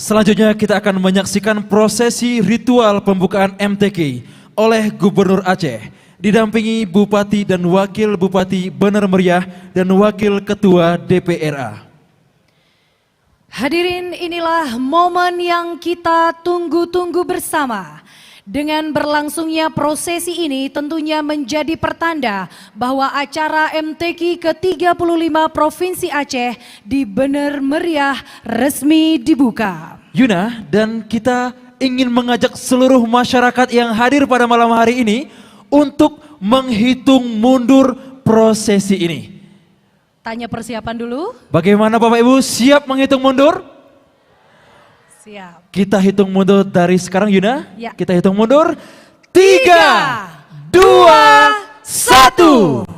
Selanjutnya kita akan menyaksikan prosesi ritual pembukaan MTQ oleh Gubernur Aceh, didampingi Bupati dan Wakil Bupati Bener Meriah dan Wakil Ketua DPRA. Hadirin, inilah momen yang kita tunggu-tunggu bersama. Dengan berlangsungnya prosesi ini tentunya menjadi pertanda bahwa acara MTQ ke-35 Provinsi Aceh di Bener Meriah resmi dibuka. Yuna, dan kita ingin mengajak seluruh masyarakat yang hadir pada malam hari ini untuk menghitung mundur prosesi ini. Tanya persiapan dulu. Bagaimana Bapak Ibu, siap menghitung mundur? Siap. Kita hitung mundur dari sekarang, Yuna. Ya. Kita hitung mundur. 3, 2, 1.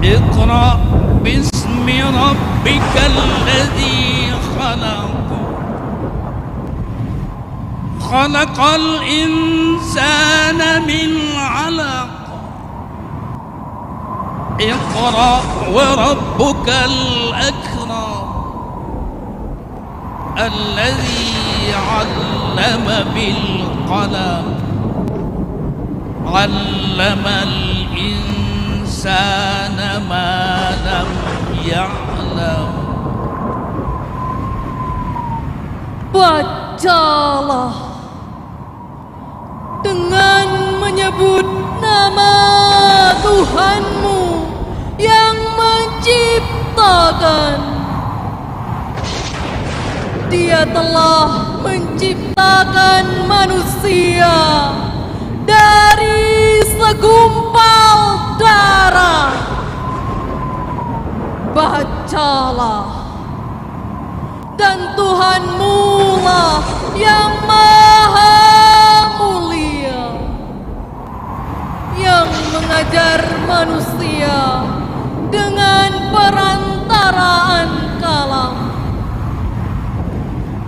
اقرأ باسم ربك الذي خلق خلق الإنسان من علق اقرأ وربك الأكرم الذي علم بالقلم علم الإنسان ما لم يعلم. Bacalah dengan menyebut nama Tuhanmu yang menciptakan. Dia telah menciptakan manusia dari segumpal darah. Bacalah, dan Tuhanmu lah yang maha mulia, yang mengajar manusia dengan perantaraan kalam.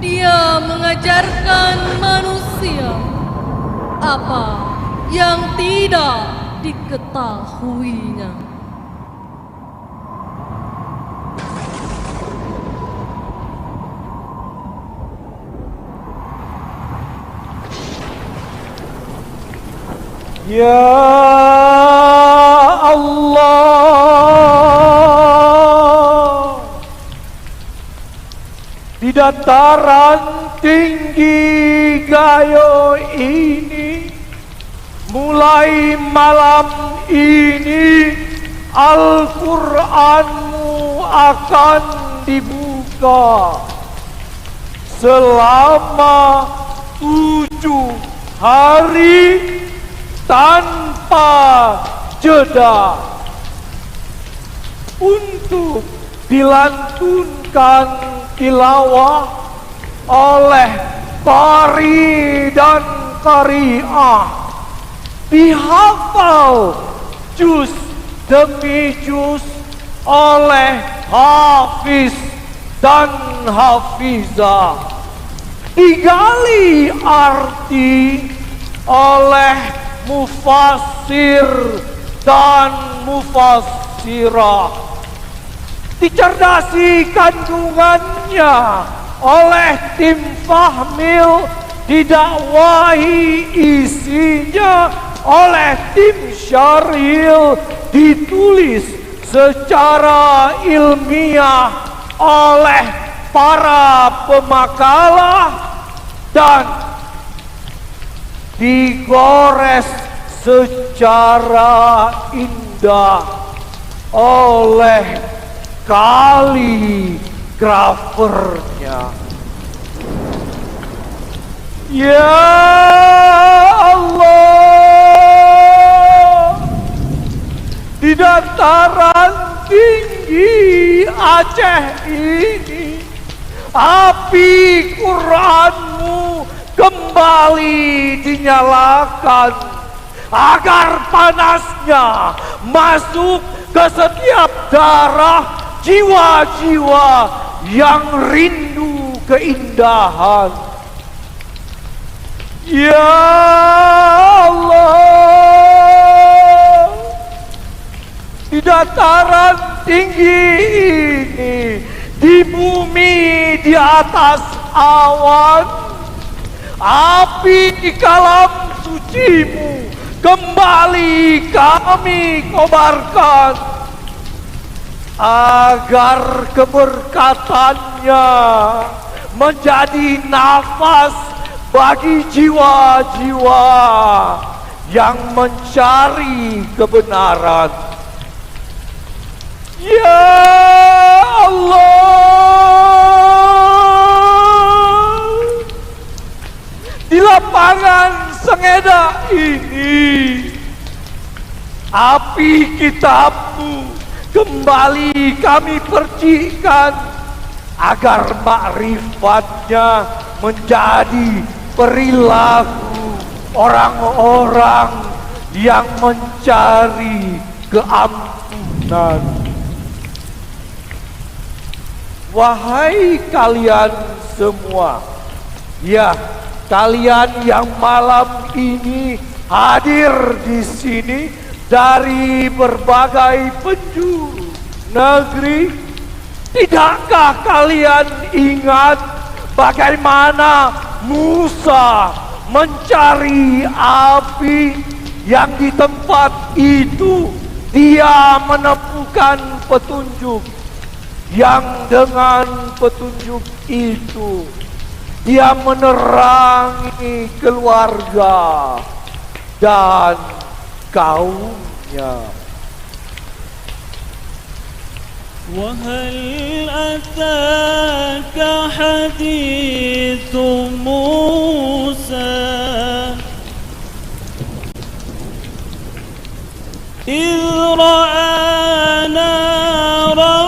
Dia mengajarkan manusia apa yang tidak diketahuinya. Ya Allah, di dataran tinggi Gayo ini, mulai malam ini Al-Qur'anmu akan dibuka selama 7 hari tanpa jeda untuk dilantunkan tilawah oleh qari dan qari'ah, dihafal juz demi juz oleh hafiz dan hafizah. digali arti oleh mufassir dan mufassirah, dicerdasi kandungannya oleh tim Fahmil, didakwahi isinya oleh tim Syaril, ditulis secara ilmiah oleh para pemakalah, dan digores secara indah oleh kaligrafernya. Ya Allah, di dataran tinggi Aceh ini, api Qur'anmu kembali dinyalakan agar panasnya masuk ke setiap darah jiwa-jiwa yang rindu keindahan. Ya Allah, di dataran tinggi ini, di bumi di atas awan, api kalam sucimu kembali kami kobarkan agar keberkatannya menjadi nafas bagi jiwa-jiwa yang mencari kebenaran. Ya Allah, di lapangan Sengeda ini, api kitabmu kembali kami percikan agar makrifatnya menjadi perilaku orang-orang yang mencari keampunan. Wahai kalian semua, ya, kalian yang malam ini hadir di sini dari berbagai penjuru negeri, tidakkah kalian ingat bagaimana Musa mencari api yang di tempat itu dia menemukan petunjuk, yang dengan petunjuk itu dia menerangi keluarga dan kaumnya. وهل أتاك حديث موسى إذ رأى نارا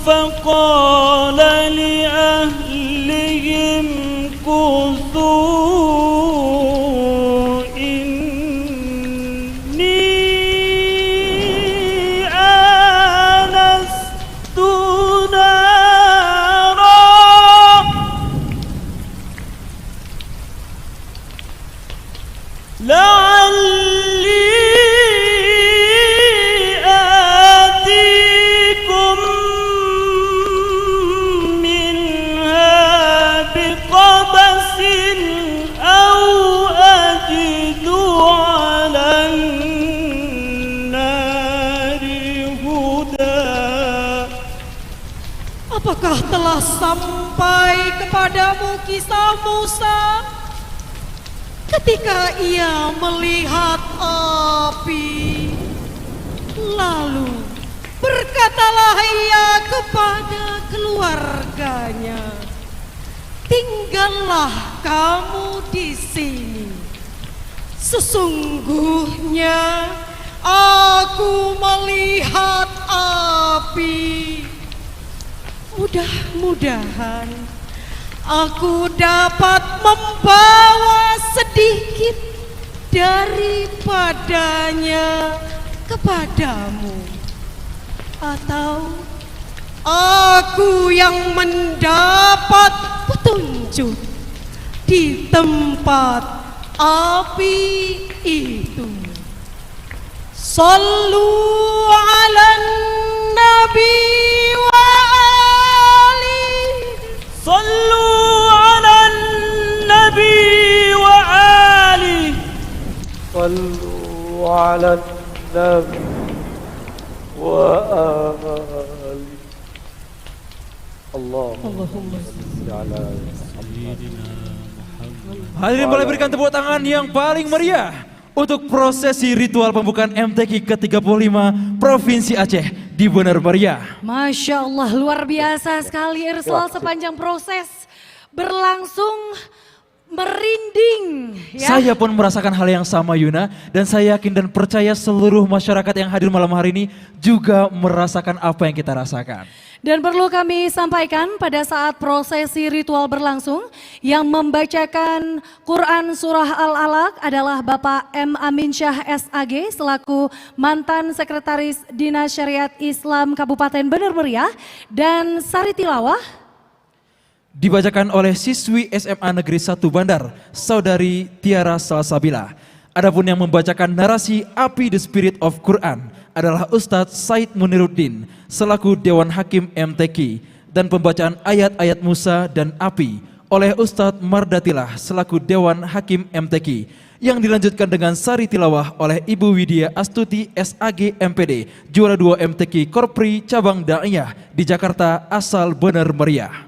فقال لأهلهم كثوا إني آنست نارا لعلي آتيكم منها بقبس أو أجد على النار هدى. Apakah telah sampai kepadamu kisah Musa ketika ia melihat api? Lalu berkatalah ia kepada keluarganya, tinggallah kamu di sini. Sesungguhnya aku melihat api. Mudah-mudahan aku dapat membawa sedikit daripadanya kepadamu, atau aku yang mendapat petunjuk sujud di tempat api itu. Sallu ala nabi wa ali. Sallu ala nabi wa ali. Sallu ala nabi wa ali. Allahumma salli ala Hadirin boleh berikan tepuk tangan yang paling meriah untuk prosesi ritual pembukaan MTQ ke-35 Provinsi Aceh di Bener Meriah. Masya Allah, luar biasa sekali Irsal, sepanjang proses berlangsung merinding. Ya. Saya pun merasakan hal yang sama Yuna, dan saya yakin dan percaya seluruh masyarakat yang hadir malam hari ini juga merasakan apa yang kita rasakan. Dan perlu kami sampaikan pada saat prosesi ritual berlangsung, yang membacakan Quran Surah Al-Alaq adalah Bapak M. Amin Syah SAG selaku mantan Sekretaris Dinas Syariat Islam Kabupaten Bener Meriah, dan sari tilawah Dibacakan oleh siswi SMA Negeri 1 Bandar, Saudari Tiara Salsabila. Adapun yang membacakan narasi Api the Spirit of Quran adalah Ustadz Said Muniruddin selaku Dewan Hakim MTQ, dan pembacaan ayat-ayat Musa dan Api oleh Ustadz Mardatilah selaku Dewan Hakim MTQ, yang dilanjutkan dengan sari tilawah oleh Ibu Widya Astuti SAG MPD, juara 2 MTQ Korpri Cabang Da'iyah di Jakarta asal Bener Meriah.